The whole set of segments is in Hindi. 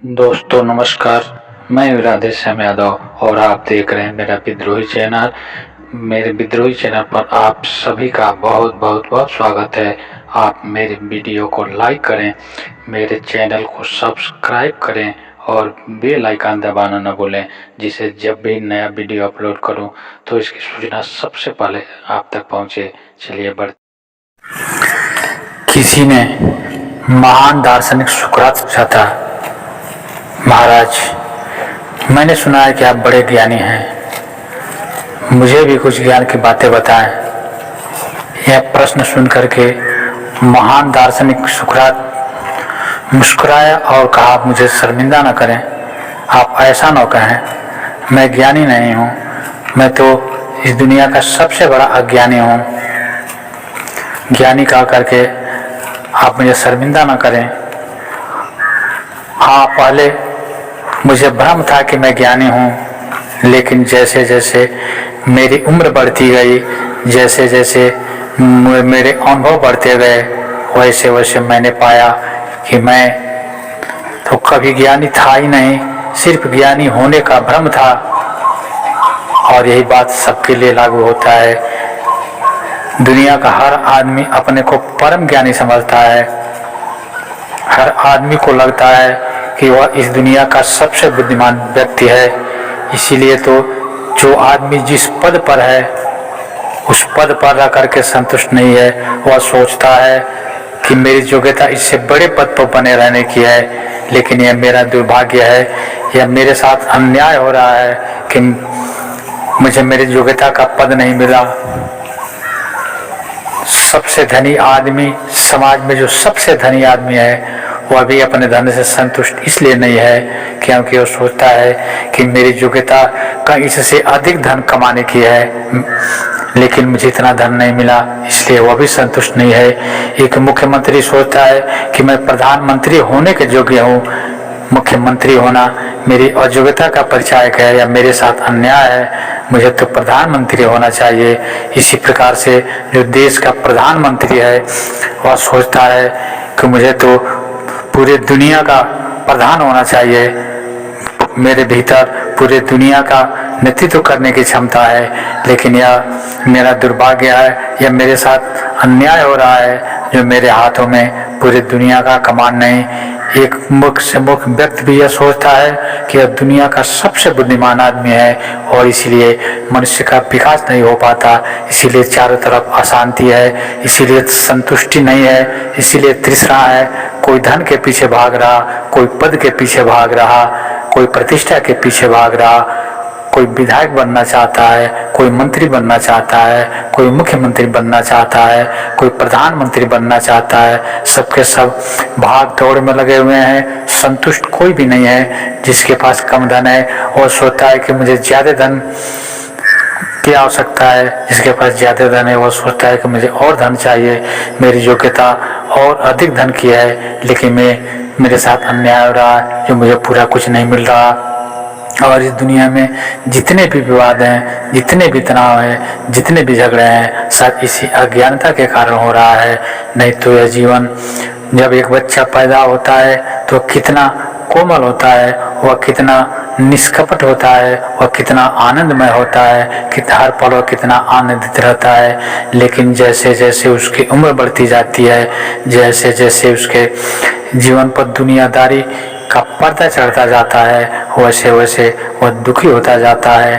दोस्तों नमस्कार। मैं राधेश्याम यादव और आप देख रहे हैं मेरा विद्रोही चैनल। मेरे विद्रोही चैनल पर आप सभी का बहुत बहुत बहुत स्वागत है। आप मेरे वीडियो को लाइक करें, मेरे चैनल को सब्सक्राइब करें और बेल आइकन दबाना न भूलें, जिससे जब भी नया वीडियो अपलोड करूं तो इसकी सूचना सबसे पहले आप तक पहुंचे। चलिए किसी ने महान दार्शनिक सुकरात पूछा था, महाराज मैंने सुना है कि आप बड़े ज्ञानी हैं, मुझे भी कुछ ज्ञान की बातें बताएं। यह प्रश्न सुनकर के महान दार्शनिक सुकरात मुस्कुराया और कहा, मुझे शर्मिंदा न करें, आप ऐसा न कहें, मैं ज्ञानी नहीं हूँ, मैं तो इस दुनिया का सबसे बड़ा अज्ञानी हूँ। ज्ञानी कहा करके आप मुझे शर्मिंदा न करें। हाँ, पहले मुझे भ्रम था कि मैं ज्ञानी हूँ, लेकिन जैसे जैसे मेरी उम्र बढ़ती गई, जैसे जैसे मेरे अनुभव बढ़ते गए, वैसे वैसे मैंने पाया कि मैं तो कभी ज्ञानी था ही नहीं, सिर्फ ज्ञानी होने का भ्रम था। और यही बात सबके लिए लागू होता है। दुनिया का हर आदमी अपने को परम ज्ञानी समझता है। हर आदमी को लगता है कि वह इस दुनिया का सबसे बुद्धिमान व्यक्ति है। इसीलिए तो जो आदमी जिस पद पर है उस पद पर रह करके संतुष्ट नहीं है, वह सोचता है कि मेरी योग्यता इससे बड़े पद पर बने रहने की है, लेकिन यह मेरा दुर्भाग्य है, यह मेरे साथ अन्याय हो रहा है कि मुझे मेरी योग्यता का पद नहीं मिला। सबसे धनी आदमी, समाज में जो सबसे धनी आदमी है, वह भी अपने धन से संतुष्ट इसलिए नहीं है क्योंकि वह सोचता है कि मेरी योग्यता का इससे अधिक धन कमाने की है, लेकिन मुझे इतना धन नहीं मिला, इसलिए वह भी संतुष्ट नहीं है। एक मुख्यमंत्री सोचता है कि मैं प्रधानमंत्री होने के योग्य हूँ, मुख्यमंत्री होना मेरी अयोग्यता का परिचायक है या मेरे साथ अन्याय है, मुझे तो प्रधानमंत्री होना चाहिए। इसी प्रकार से जो देश का प्रधानमंत्री है वह सोचता है कि मुझे तो पूरे दुनिया का प्रधान होना चाहिए, मेरे भीतर पूरे दुनिया का नेतृत्व करने की क्षमता है, लेकिन यह मेरा दुर्भाग्य है, यह मेरे साथ अन्याय हो रहा है जो मेरे हाथों में पूरी दुनिया का कमान नहीं। एक मुख्य से मुख्य व्यक्ति भी यह सोचता है कि यह दुनिया का सबसे बुद्धिमान आदमी है और इसीलिए मनुष्य का विकास नहीं हो पाता, इसीलिए चारों तरफ अशांति है, इसीलिए संतुष्टि नहीं है, इसीलिए तृष्णा है। कोई धन के पीछे भाग रहा, कोई पद के पीछे भाग रहा, कोई प्रतिष्ठा के पीछे भाग रहा, कोई विधायक बनना चाहता है, कोई मंत्री बनना चाहता है, कोई मुख्यमंत्री बनना चाहता है, कोई प्रधानमंत्री बनना चाहता है। सबके सब भाग दौड़ में लगे हुए हैं, संतुष्ट कोई भी नहीं है। जिसके पास कम धन है वो सोचता है कि मुझे ज्यादा धन की आवश्यकता है, जिसके पास ज्यादा धन है वो सोचता है कि मुझे और धन चाहिए, मेरी योग्यता और अधिक धन की है, लेकिन मेरे साथ अन्याय हो रहा है जो मुझे पूरा कुछ नहीं मिल रहा। और इस दुनिया में जितने भी विवाद हैं, जितने भी तनाव हैं, जितने भी झगड़े हैं, सब इसी अज्ञानता के कारण हो रहा है। नहीं तो यह जीवन, जब एक बच्चा पैदा होता है तो कितना कोमल होता है, वह कितना निष्कपट होता है, वह कितना आनंदमय होता है, कि हर पल वह कितना आनंदित रहता है। लेकिन जैसे जैसे उसकी उम्र बढ़ती जाती है, जैसे जैसे उसके जीवन पर दुनियादारी का पर्दा चढ़ता जाता है, वैसे वैसे वह दुखी होता जाता है,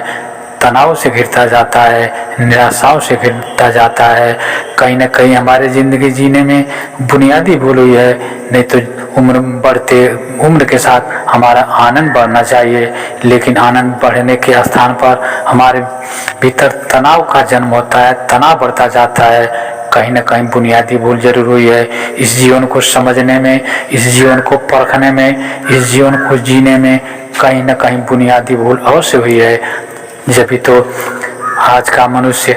तनाव से घिरता जाता है, निराशाओं से घिरता जाता है। कहीं ना कहीं हमारे ज़िंदगी जीने में बुनियादी भूल हुई है। नहीं तो उम्र के साथ हमारा आनंद बढ़ना चाहिए, लेकिन आनंद बढ़ने के स्थान पर हमारे भीतर तनाव का जन्म होता है, तनाव बढ़ता जाता है। कहीं ना कहीं बुनियादी भूल जरूर हुई है। इस जीवन को समझने में, इस जीवन को परखने में, इस जीवन को जीने में कहीं ना कहीं बुनियादी भूल अवश्य हुई है। जब तो आज का मनुष्य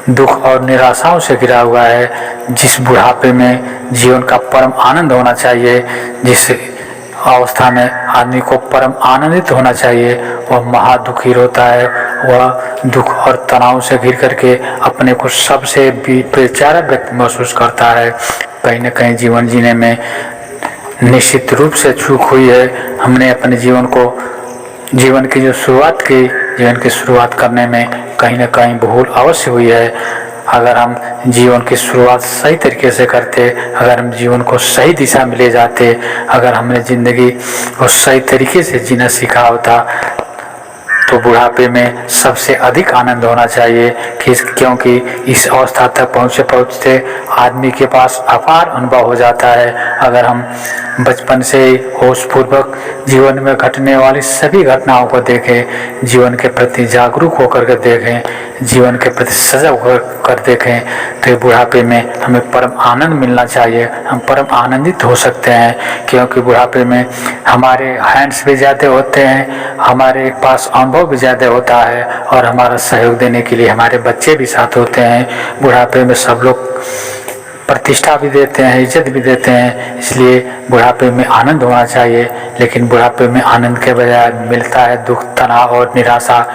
दुख और निराशाओं से घिरा हुआ है। जिस बुढ़ापे में जीवन का परम आनंद होना चाहिए, जिस अवस्था में आदमी को परम आनंदित होना चाहिए, वह महादुखी होता है। वह दुख और तनाव से घिर करके अपने को सबसे बेचारा व्यक्ति महसूस करता है। कहीं न कहीं जीवन जीने में निश्चित रूप से चूक हुई है। हमने अपने जीवन की जो शुरुआत की, जीवन की शुरुआत करने में कहीं ना कहीं भूल अवश्य हुई है। अगर हम जीवन की शुरुआत सही तरीके से करते, अगर हम जीवन को सही दिशा में ले जाते, अगर हमने ज़िंदगी को सही तरीके से जीना सीखा होता, तो बुढ़ापे में सबसे अधिक आनंद होना चाहिए। क्योंकि इस अवस्था तक पहुँचते आदमी के पास अपार अनुभव हो जाता है। अगर हम बचपन से ही होशपूर्वक जीवन में घटने वाली सभी घटनाओं को देखें, जीवन के प्रति जागरूक होकर के देखें, जीवन के प्रति सजग होकर देखें, तो बुढ़ापे में हमें परम आनंद मिलना चाहिए। हम परम आनंदित हो सकते हैं, क्योंकि बुढ़ापे में हमारे हैंड्स भी ज़्यादा होते हैं, हमारे पास अनुभव भी ज़्यादा होता है, और हमारा सहयोग देने के लिए हमारे बच्चे भी साथ होते हैं। बुढ़ापे में सब लोग प्रतिष्ठा भी देते हैं, इज्जत भी देते हैं, इसलिए बुढ़ापे में आनंद होना चाहिए। लेकिन बुढ़ापे में आनंद के बजाय मिलता है दुख, तनाव और निराशा।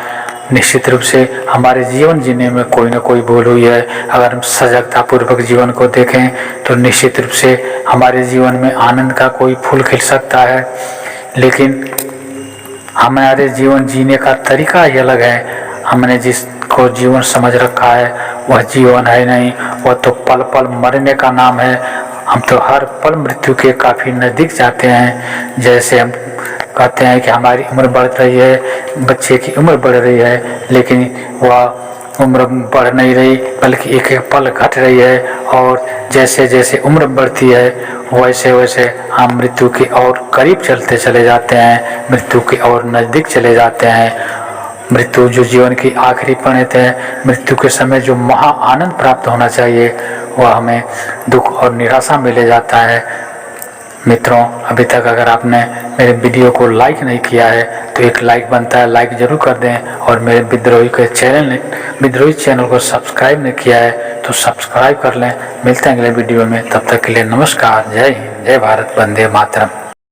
निश्चित रूप से हमारे जीवन जीने में कोई ना कोई भूल हुई है। अगर हम सजगता पूर्वक जीवन को देखें तो निश्चित रूप से हमारे जीवन में आनंद का कोई फूल खिल सकता है। लेकिन हमारे जीवन जीने का तरीका ही अलग है। हमने जिसको जीवन समझ रखा है वह जीवन है नहीं, वह तो पल पल मरने का नाम है। हम तो हर पल मृत्यु के काफ़ी नज़दीक जाते हैं। जैसे हम कहते हैं कि हमारी उम्र बढ़ रही है, बच्चे की उम्र बढ़ रही है, लेकिन वह उम्र बढ़ नहीं रही, बल्कि एक एक पल घट रही है। और जैसे जैसे उम्र बढ़ती है वैसे वैसे हम मृत्यु के और करीब चलते चले जाते हैं, मृत्यु के और नज़दीक चले जाते हैं। मृत्यु जो जीवन की आखिरी परिणति है, मृत्यु के समय जो महा आनंद प्राप्त होना चाहिए वह हमें दुख और निराशा में ले जाता है। मित्रों, अभी तक अगर आपने मेरे वीडियो को लाइक नहीं किया है तो एक लाइक बनता है, लाइक जरूर कर दें। और मेरे विद्रोही चैनल को सब्सक्राइब नहीं किया है तो सब्सक्राइब कर लें। मिलते हैं अगले वीडियो में, तब तक के लिए नमस्कार, जय हिंद, जय भारत, वंदे मातरम।